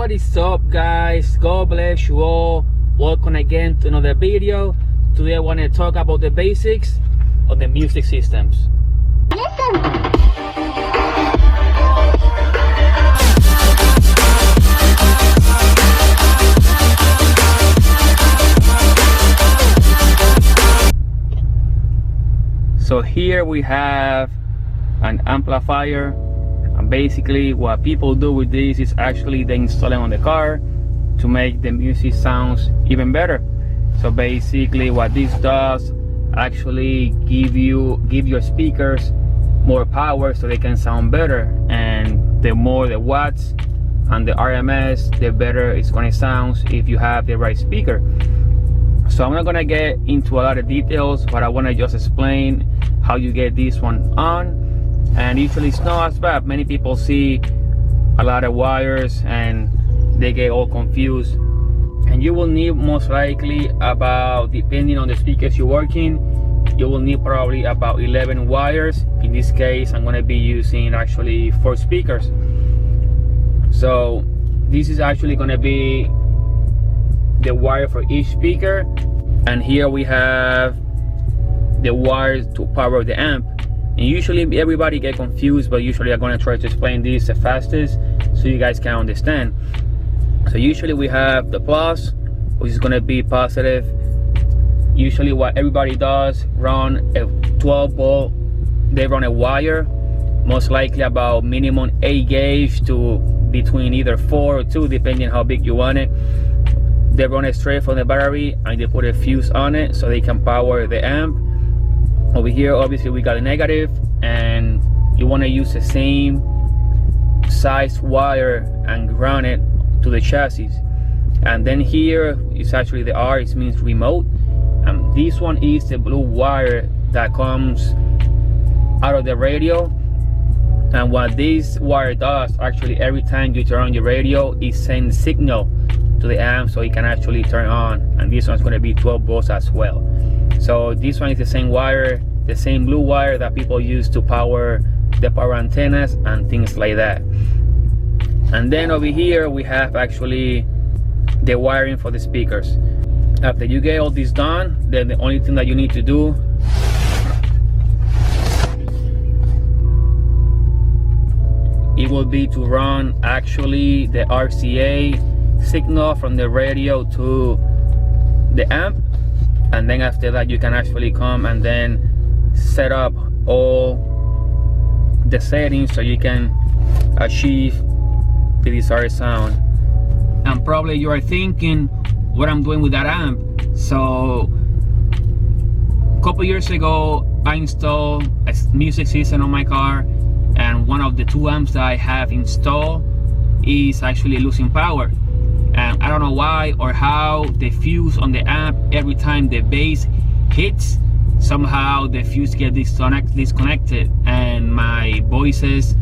What is up, guys? God bless you all. Welcome again to another video. Today I want to talk about the basics of the music systems. So here we have an amplifier, and basically what people do with this is actually they install it on the car to make the music sounds even better. So basically what this does actually give your speakers more power so they can sound better, and the more the watts and the RMS, the better it's going to sound if you have the right speaker. So I'm not going to get into a lot of details, but I want to just explain how you get this one on. And usually it's not as bad. Many people see a lot of wires and they get all confused, and you will need most likely about, depending on the speakers you're working, you will need probably about 11 wires. In this case I'm going to be using actually 4 speakers. So this is actually going to be the wire for each speaker, and here we have the wires to power the amp. And usually everybody get confused, but usually I'm going to try to explain this the fastest so you guys can understand. So usually we have the plus, which is going to be positive. Usually what everybody does, run a 12 volt, they run a wire, most likely about minimum 8 gauge to between either 4 or 2, depending how big you want it. They run it straight from the battery and they put a fuse on it so they can power the amp. Over here obviously we got a negative, and you want to use the same size wire and ground it to the chassis. And then here is actually the R, it means remote, and this one is the blue wire that comes out of the radio. And what this wire does, actually every time you turn on your radio, it sends signal to the amp so it can actually turn on. And this one's going to be 12 volts as well. So this one is the same wire, the same blue wire that people use to power the power antennas and things like that. And then over here we have actually the wiring for the speakers. After you get all this done, then the only thing that you need to do it will be to run actually the RCA signal from the radio to the amp. And then after that you can actually come and then set up all the settings so you can achieve the desired sound. And probably you are thinking what I'm doing with that amp. So a couple years ago I installed a music system on my car, and one of the 2 amps that I have installed is actually losing power. And I don't know why or how the fuse on the amp, every time the bass hits, somehow the fuse gets disconnected and my voices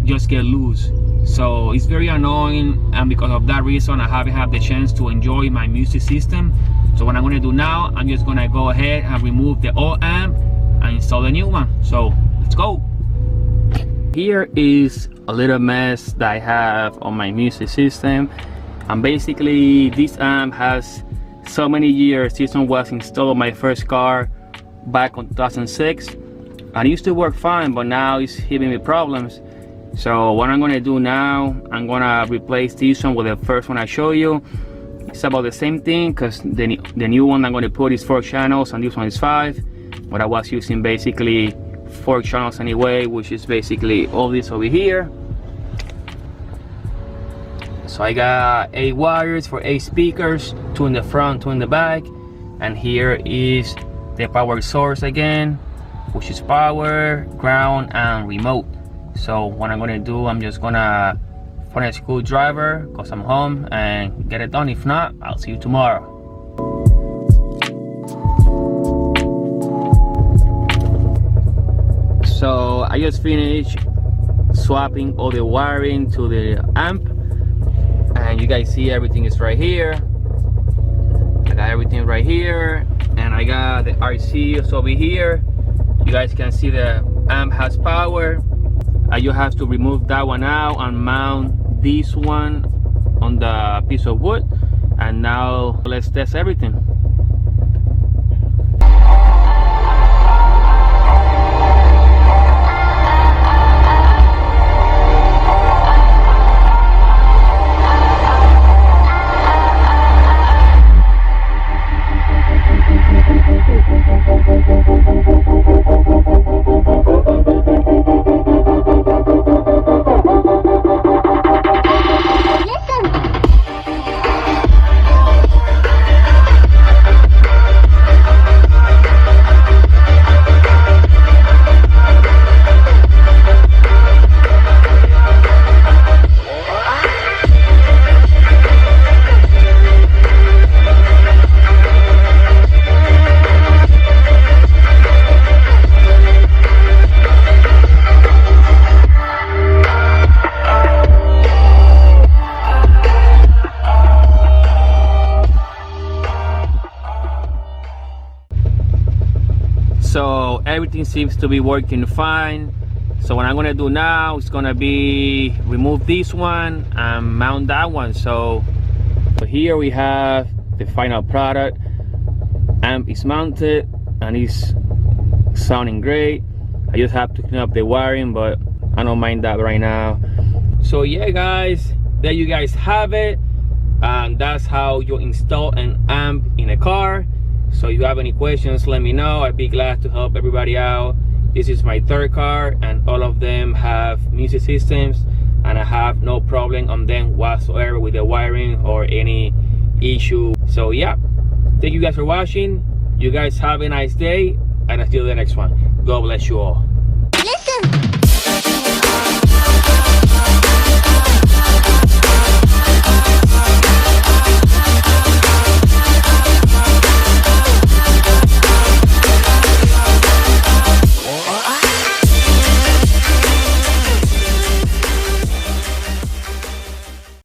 just get loose. So it's very annoying, and because of that reason I haven't had the chance to enjoy my music system. So what I'm going to do now, I'm just going to go ahead and remove the old amp and install the new one. So let's go. Here is a little mess that I have on my music system. And basically this amp has so many years. This one was installed on my first car back in 2006, and it used to work fine, but now it's giving me problems. So what I'm going to do now, I'm going to replace this one with the first one I show you. It's about the same thing, because the new one I'm going to put is 4 channels and this one is 5, but I was using basically 4 channels anyway, which is basically all this over here. So I got 8 wires for 8 speakers, 2 in the front, 2 in the back. And here is the power source again, which is power, ground, and remote. So what I'm gonna do, I'm just gonna find a screwdriver because I'm home and get it done. If not, I'll see you tomorrow. So I just finished swapping all the wiring to the amp, and you guys see everything is right here. I got everything right here, and I got the RCs over here. You guys can see the amp has power. You have to remove that one out and mount this one on the piece of wood, and now let's test everything. So everything seems to be working fine. So what I'm gonna do now is gonna be remove this one and mount that one. So here we have the final product. Amp is mounted and it's sounding great. I just have to clean up the wiring, but I don't mind that right now. So yeah guys, there you guys have it, and that's how you install an amp in a car. So if you have any questions, let me know. I'd be glad to help everybody out. This is my third car and all of them have music systems, and I have no problem on them whatsoever with the wiring or any issue. So yeah, thank you guys for watching. You guys have a nice day, and I'll see you in the next one. God bless you all.